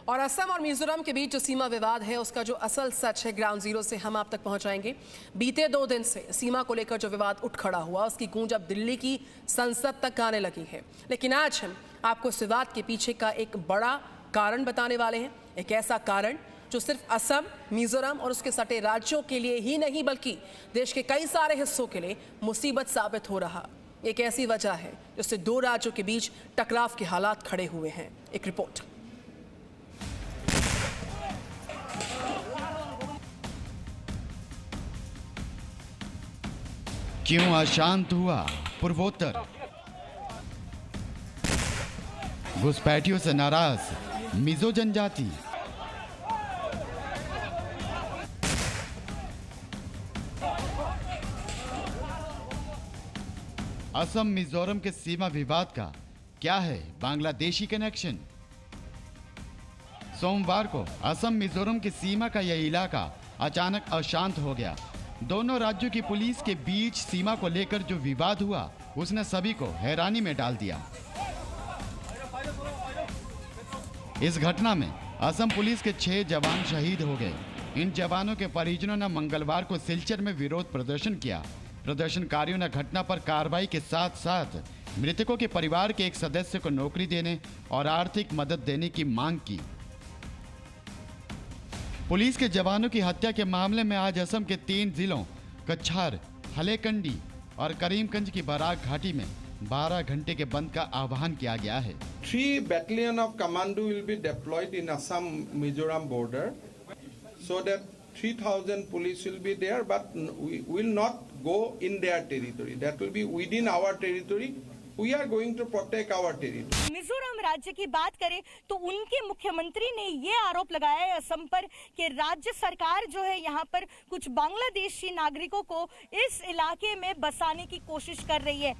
और असम और मिजोरम के बीच जो सीमा विवाद है उसका जो असल सच है ग्राउंड जीरो से हम आप तक पहुंचाएंगे। बीते 2 दिन से सीमा को लेकर जो विवाद उठ खड़ा हुआ उसकी गूंज अब दिल्ली की संसद तक आने लगी है। लेकिन आज हम आपको इस विवाद के पीछे का एक बड़ा कारण बताने वाले हैं। एक ऐसा कारण जो सिर्फ असम, मिजोरम और उसके सटे राज्यों के लिए ही नहीं बल्कि देश के कई सारे हिस्सों के लिए मुसीबत साबित हो रहा। एक ऐसी वजह है जिससे 2 राज्यों के बीच टकराव के हालात खड़े हुए हैं। एक रिपोर्ट। क्यों अशांत हुआ पूर्वोत्तर? घुसपैठियों से नाराज मिजो जनजाति। असम मिजोरम के सीमा विवाद का क्या है बांग्लादेशी कनेक्शन? सोमवार को असम मिजोरम की सीमा का यह इलाका अचानक अशांत हो गया। दोनों राज्यों की पुलिस के बीच सीमा को लेकर जो विवाद हुआ उसने सभी को हैरानी में डाल दिया। इस घटना में असम पुलिस के 6 जवान शहीद हो गए। इन जवानों के परिजनों ने मंगलवार को सिलचर में विरोध प्रदर्शन किया। प्रदर्शनकारियों ने घटना पर कार्रवाई के साथ साथ मृतकों के परिवार के एक सदस्य को नौकरी देने और आर्थिक मदद देने की मांग की। पुलिस के जवानों की हत्या के मामले में आज असम के 3 जिलों कछार, हलेकंडी और करीमगंज की बराक घाटी में 12 घंटे के बंद का आह्वान किया गया है। 3 battalion of commando will be deployed in Assam Mizoram border so that 3000 police will be there, but we will not go in their territory. That will be within our territory. We are going to protect our territory. Mizoram राज्य की बात करें तो उनके मुख्यमंत्री ने ये आरोप लगाया है असम पर कि राज्य सरकार जो है यहाँ पर कुछ बांग्लादेशी नागरिकों को इस इलाके में बसाने की कोशिश कर रही है।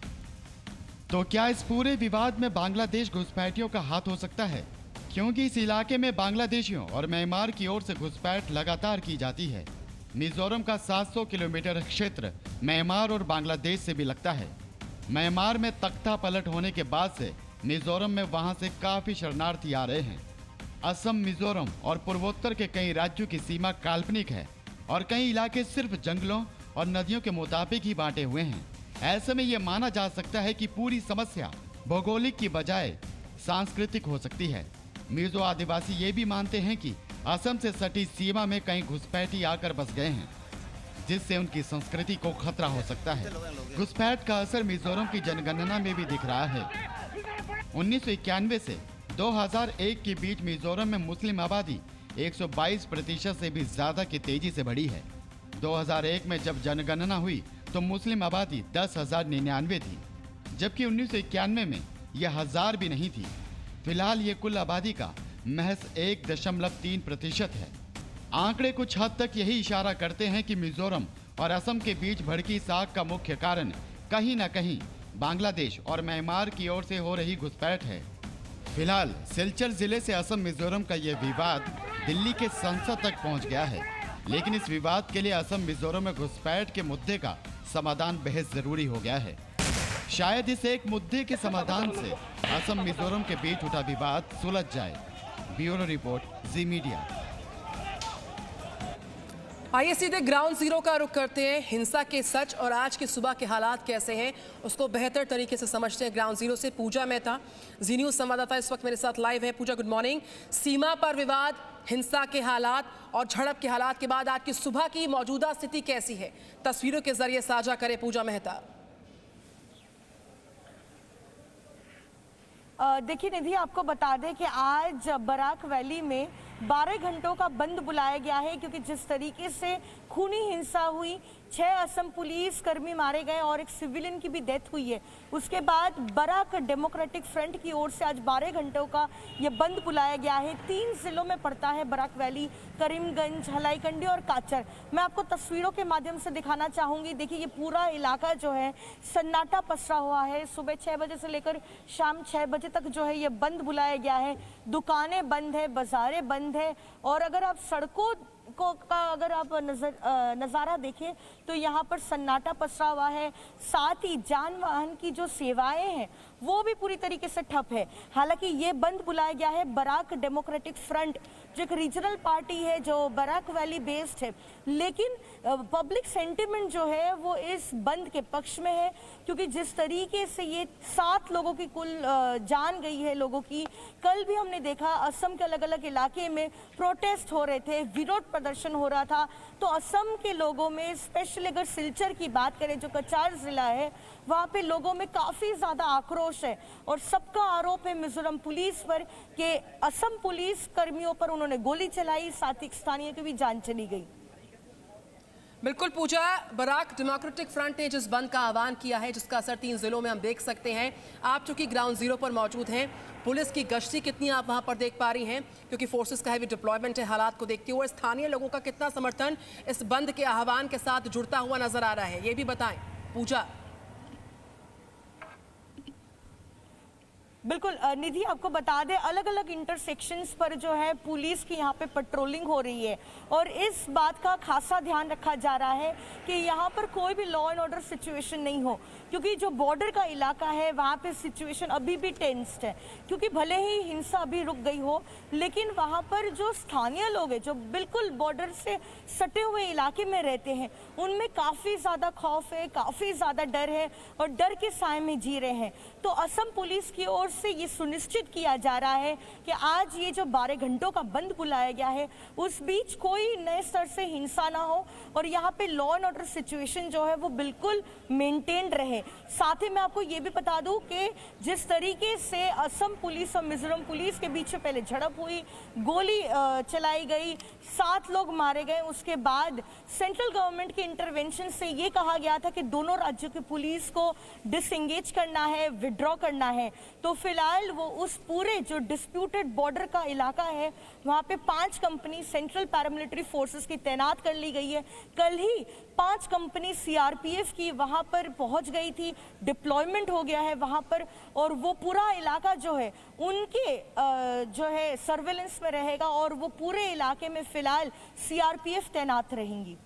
तो क्या इस पूरे विवाद में बांग्लादेश घुसपैठियों का हाथ हो सकता है? क्योंकि इस इलाके में बांग्लादेशियों और म्यांमार की ओर से घुसपैठ लगातार की जाती है। मिजोरम का 700 किलोमीटर क्षेत्र म्यांमार और बांग्लादेश से भी लगता है। म्यांमार में तख्ता पलट होने के बाद से मिजोरम में वहां से काफी शरणार्थी आ रहे हैं। असम, मिजोरम और पूर्वोत्तर के कई राज्यों की सीमा काल्पनिक है और कई इलाके सिर्फ जंगलों और नदियों के मुताबिक ही बांटे हुए हैं। ऐसे में यह माना जा सकता है कि पूरी समस्या भौगोलिक की बजाय सांस्कृतिक हो सकती है। मिजो आदिवासी ये भी मानते हैं कि असम से सटी सीमा में कई घुसपैठी आकर बस गए हैं, जिससे उनकी संस्कृति को खतरा हो सकता है। घुसपैठ का असर मिजोरम की जनगणना में भी दिख रहा है। 1991 से 2001 के बीच मिजोरम में मुस्लिम आबादी 122% से भी ज्यादा की तेजी से बढ़ी है। 2001 में जब जनगणना हुई तो मुस्लिम आबादी 10,099 थी, जबकि 1991 में यह 1000 भी नहीं थी। फिलहाल ये कुल आबादी का महज 1.3% है। आंकड़े कुछ हद तक यही इशारा करते हैं कि मिजोरम और असम के बीच भड़की साग का मुख्य कारण कहीं न कहीं बांग्लादेश और म्यांमार की ओर से हो रही घुसपैठ है। फिलहाल सिलचर जिले से असम मिजोरम का यह विवाद दिल्ली के संसद तक पहुंच गया है, लेकिन इस विवाद के लिए असम मिजोरम में घुसपैठ के मुद्दे का समाधान बेहद जरूरी हो गया है। शायद इस एक मुद्दे के समाधान से असम मिजोरम के बीच उठा विवाद सुलझ जाए। ब्यूरो रिपोर्ट, जी मीडिया। आइए सीधे ग्राउंड जीरो का रुख करते हैं। हिंसा के सच और आज की सुबह के हालात कैसे हैं उसको बेहतर तरीके से समझते हैं। ग्राउंड जीरो से पूजा मेहता, जी न्यूज़ संवाददाता इस वक्त मेरे साथ लाइव है। पूजा, गुड मॉर्निंग। सीमा पर विवाद, हिंसा के हालात और झड़प के हालात के बाद आज की सुबह की मौजूदा स्थिति कैसी है, तस्वीरों के जरिए साझा करें पूजा मेहता। देखिए निधि, आपको बता दें कि आज बराक वैली में 12 घंटों का बंद बुलाया गया है, क्योंकि जिस तरीके से खूनी हिंसा हुई, 6 असम पुलिस कर्मी मारे गए और एक सिविलियन की भी डेथ हुई है। उसके बाद बराक डेमोक्रेटिक फ्रंट की ओर से आज 12 घंटों का ये बंद बुलाया गया है। 3 जिलों में पड़ता है बराक वैली, करीमगंज, हलाईकंडी और काचर। मैं आपको तस्वीरों के माध्यम से दिखाना चाहूँगी। देखिए ये पूरा इलाका जो है सन्नाटा पसरा हुआ है। सुबह 6 बजे से लेकर शाम 6 बजे तक जो है ये बंद बुलाया गया है। दुकानें बंद है, बाजारें बंद है और अगर आप सड़कों का अगर आप नज़ारा देखें तो यहाँ पर सन्नाटा पसरा हुआ है। साथ ही जान वाहन की जो सेवाएं हैं वो भी पूरी तरीके से ठप है। हालांकि ये बंद बुलाया गया है बराक डेमोक्रेटिक फ्रंट, जो एक रीजनल पार्टी है जो बराक वैली बेस्ड है, लेकिन पब्लिक सेंटिमेंट जो है वो इस बंद के पक्ष में है, क्योंकि जिस तरीके से ये 7 लोगों की कुल जान गई है लोगों की। कल भी हमने देखा असम के अलग अलग इलाके में प्रोटेस्ट हो रहे थे, विरोध प्रदर्शन हो रहा था। तो असम के लोगों में स्पेशली अगर सिलचर की बात करें, जो कचार जिला है, वहाँ पे लोगों में काफ़ी ज़्यादा आक्रोश है और सबका आरोप है मिजोरम पुलिस पर कि असम पुलिस कर्मियों पर उन्होंने गोली चलाई, साथ ही स्थानीय की भी जान चली गई। बिल्कुल पूजा, बराक डेमोक्रेटिक फ्रंट ने जिस बंद का आह्वान किया है, जिसका असर 3 जिलों में हम देख सकते हैं। आप चूंकि ग्राउंड जीरो पर मौजूद हैं, पुलिस की गश्ती कितनी आप वहां पर देख पा रही हैं, क्योंकि फोर्सेस का हैवी डिप्लॉयमेंट है, हालात को देखते हुए स्थानीय लोगों का कितना समर्थन इस बंद के आह्वान के साथ जुड़ता हुआ नजर आ रहा है, ये भी बताएं पूजा। बिल्कुल निधि, आपको बता दें अलग अलग इंटरसेक्शंस पर जो है पुलिस की यहाँ पे पेट्रोलिंग हो रही है और इस बात का खासा ध्यान रखा जा रहा है कि यहाँ पर कोई भी लॉ एंड ऑर्डर सिचुएशन नहीं हो, क्योंकि जो बॉर्डर का इलाका है वहाँ पे सिचुएशन अभी भी टेंस्ड है। क्योंकि भले ही हिंसा अभी रुक गई हो, लेकिन वहाँ पर जो स्थानीय लोग हैं जो बिल्कुल बॉर्डर से सटे हुए इलाके में रहते हैं, उनमें काफ़ी ज़्यादा खौफ है, काफ़ी ज़्यादा डर है और डर के साए में जी रहे हैं। तो असम पुलिस की ओर से ये सुनिश्चित किया जा रहा है कि आज ये जो 12 घंटों का बंद बुलाया गया है, उस बीच कोई नए स्तर से हिंसा ना हो और यहाँ पे लॉ एंड ऑर्डर सिचुएशन जो है वो बिल्कुल मेंटेन रहे। साथ ही मैं आपको ये भी बता दूं कि जिस तरीके से असम पुलिस और मिजोरम पुलिस के बीच में पहले झड़प हुई, गोली चलाई गई, 7 लोग मारे गए, उसके बाद सेंट्रल गवर्नमेंट के इंटरवेंशन से ये कहा गया था कि दोनों राज्यों की पुलिस को डिसएंगेज करना है, विड्रॉ करना है। तो फिलहाल वो उस पूरे जो डिस्प्यूटेड बॉर्डर का इलाका है, वहाँ पे 5 कंपनी सेंट्रल पैरामिलिट्री फोर्सेस की तैनात कर ली गई है। कल ही 5 कंपनी सीआरपीएफ की वहाँ पर पहुँच गई थी, डिप्लॉयमेंट हो गया है वहाँ पर और वो पूरा इलाका जो है उनके जो है सर्वेलेंस में रहेगा और वो पूरे इलाके में फिलहाल सीआरपीएफ तैनात रहेंगी।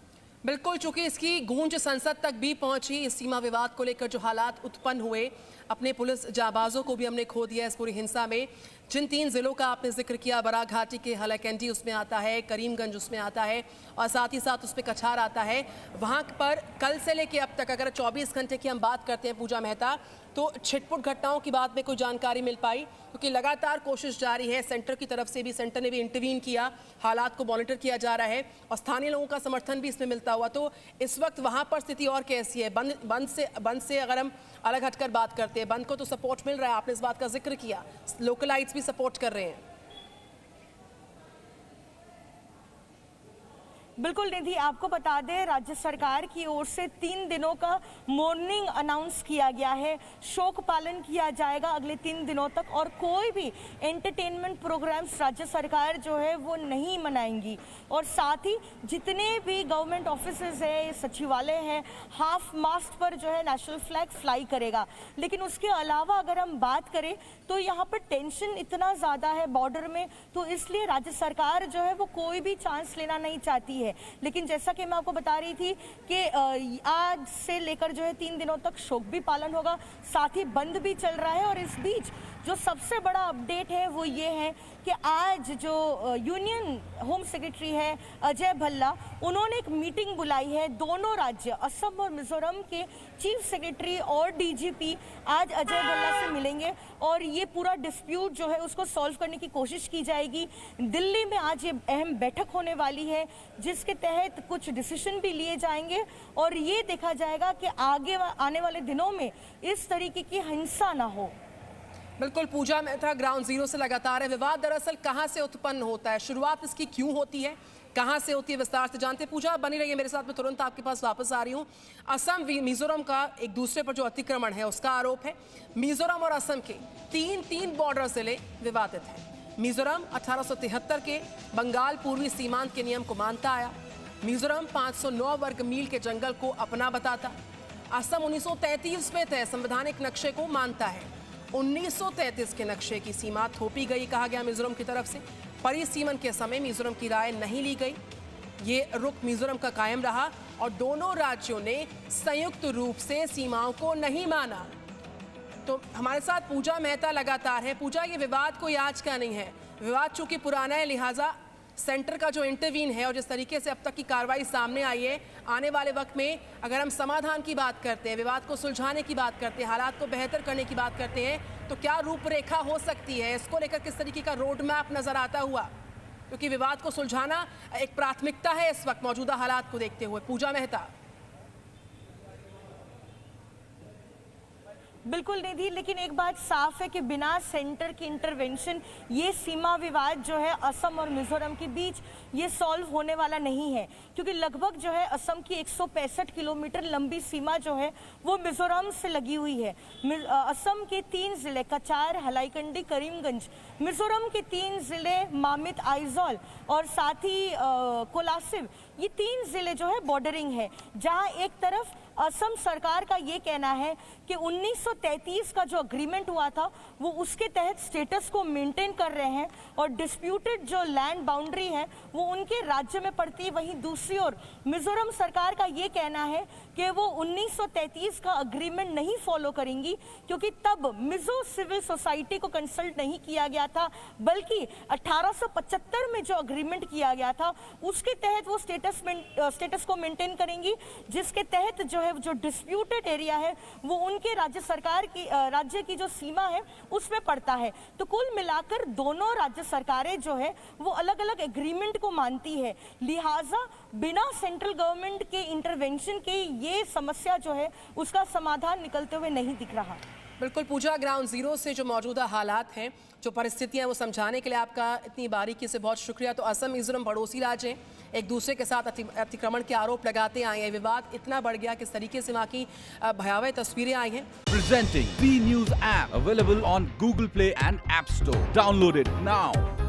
बिल्कुल, चूंकि इसकी गूंज संसद तक भी पहुंची, इस सीमा विवाद को लेकर जो हालात उत्पन्न हुए, अपने पुलिस जाबाजों को भी हमने खो दिया इस पूरी हिंसा में। जिन 3 जिलों का आपने जिक्र किया, बराक घाटी के हलाकैंडी उसमें आता है, करीमगंज उसमें आता है और साथ ही साथ उसमें कछार आता है, वहाँ पर कल से लेके अब तक अगर 24 घंटे की हम बात करते हैं पूजा मेहता, तो छिटपुट घटनाओं की बात में कोई जानकारी मिल पाई? क्योंकि लगातार कोशिश जारी है, सेंटर की तरफ से भी, सेंटर ने भी इंटरवीन किया, हालात को मॉनिटर किया जा रहा है और स्थानीय लोगों का समर्थन भी इसमें मिलता हुआ। तो इस वक्त वहाँ पर स्थिति और कैसी है? बंद से अगर हम अलग हटकर बात करते हैं, बंद को तो सपोर्ट मिल रहा है, आपने इस बात का जिक्र किया, लोकलाइट्स भी सपोर्ट कर रहे हैं। बिल्कुल निधि, आपको बता दें राज्य सरकार की ओर से 3 दिनों का मॉर्निंग अनाउंस किया गया है, शोक पालन किया जाएगा अगले 3 दिनों तक और कोई भी एंटरटेनमेंट प्रोग्राम्स राज्य सरकार जो है वो नहीं मनाएंगी। और साथ ही जितने भी गवर्नमेंट ऑफिसेज है, सचिवालय है, हाफ मास्ट पर जो है नेशनल फ्लैग फ्लाई करेगा। लेकिन उसके अलावा अगर हम बात करें तो यहाँ पर टेंशन इतना ज़्यादा है बॉर्डर में, तो इसलिए राज्य सरकार जो है वो कोई भी चांस लेना नहीं चाहती है। लेकिन जैसा कि मैं आपको बता रही थी कि आज से लेकर जो है 3 दिनों तक शोक भी पालन होगा, साथ ही बंद भी चल रहा है। और इस बीच जो सबसे बड़ा अपडेट है वो ये है कि आज जो यूनियन होम सेक्रेटरी है अजय भल्ला, उन्होंने एक मीटिंग बुलाई है। दोनों राज्य असम और मिजोरम के चीफ सेक्रेटरी और डीजीपी आज अजय भल्ला से मिलेंगे और ये पूरा डिस्प्यूट जो है उसको सॉल्व करने की कोशिश की जाएगी। दिल्ली में आज ये अहम बैठक होने वाली है जिसके तहत कुछ डिसीजन भी लिए जाएंगे और ये देखा जाएगा कि आगे आने वाले दिनों में इस तरीके की हिंसा ना हो। बिल्कुल पूजा मेहता, ग्राउंड जीरो से लगातार है। विवाद दरअसल कहां से उत्पन्न होता है, शुरुआत इसकी क्यों होती है, कहां से होती है, विस्तार से जानते हैं। पूजा बनी रही है मेरे साथ, में तुरंत आपके पास वापस आ रही हूं। असम मिजोरम का एक दूसरे पर जो अतिक्रमण है उसका आरोप है। मिजोरम और असम के 3 बॉर्डर जिले विवादित हैं। मिजोरम 1873 के बंगाल पूर्वी सीमांत के नियम को मानता आया। मिजोरम 509 वर्ग मील के जंगल को अपना बताता। असम 1933 में तय संवैधानिक नक्शे को मानता है। 1933 के नक्शे की सीमा थोपी गई कहा गया मिजोरम की तरफ से। परिसीमन के समय मिजोरम की राय नहीं ली गई, ये रुख मिजोरम का कायम रहा और दोनों राज्यों ने संयुक्त रूप से सीमाओं को नहीं माना। तो हमारे साथ पूजा मेहता लगातार है। पूजा, ये विवाद कोई आज का नहीं है, विवाद चूंकि पुराना है, लिहाजा सेंटर का जो इंटरवीन है और जिस तरीके से अब तक की कार्रवाई सामने आई है, आने वाले वक्त में अगर हम समाधान की बात करते हैं, विवाद को सुलझाने की बात करते हैं, हालात को बेहतर करने की बात करते हैं, तो क्या रूपरेखा हो सकती है? इसको लेकर किस तरीके का रोड मैप नजर आता हुआ? क्योंकि विवाद को सुलझाना एक प्राथमिकता है इस वक्त मौजूदा हालात को देखते हुए। पूजा मेहता। बिल्कुल निधि, लेकिन एक बात साफ है कि बिना सेंटर की इंटरवेंशन ये सीमा विवाद जो है असम और मिजोरम के बीच ये सॉल्व होने वाला नहीं है, क्योंकि लगभग जो है असम की 165 किलोमीटर लंबी सीमा जो है वो मिजोरम से लगी हुई है। असम के 3 जिले कचार, हलाईकंडी, करीमगंज, मिजोरम के 3 जिले मामित, आइजॉल और साथ ही कोलासिब, ये 3 जिले जो है बॉर्डरिंग है, जहां एक तरफ असम सरकार का ये कहना है कि 1933 का जो अग्रीमेंट हुआ था वो उसके तहत स्टेटस को मेंटेन कर रहे हैं और डिस्प्यूटेड जो लैंड बाउंड्री है वो उनके राज्य में पड़ती है। वहीं दूसरी ओर मिजोरम सरकार का ये कहना है कि वो 1933 का अग्रीमेंट नहीं फॉलो करेंगी, क्योंकि तब मिजो सिविल सोसाइटी को कंसल्ट नहीं किया गया था, बल्कि 1875 में जो अग्रीमेंट किया गया था उसके तहत वो स्टेटस को मेंटेन करेंगी, जिसके तहत जो है जो डिस्प्यूटेड एरिया है वो उनके राज्य की जो सीमा है उसमें पड़ता है। तो कुल मिलाकर दोनों राज्य सरकारें जो है वो अलग अलग एग्रीमेंट को मानती है, लिहाजा बिना सेंट्रल गवर्नमेंट के इंटरवेंशन के ये समस्या जो है उसका समाधान निकलते हुए नहीं दिख रहा। बिल्कुल पूजा, ग्राउंड जीरो से जो मौजूदा हालात हैं, जो परिस्थितियां, वो समझाने के लिए आपका इतनी बारीकी से बहुत शुक्रिया। तो असम मिजोरम पड़ोसी राज्य हैं, एक दूसरे के साथ अतिक्रमण के आरोप लगाते आए हैं, विवाद इतना बढ़ गया किस तरीके से वहाँ की भयावह तस्वीरें आई हैं। Presenting V News app available on Google Play and App Store. Download it now.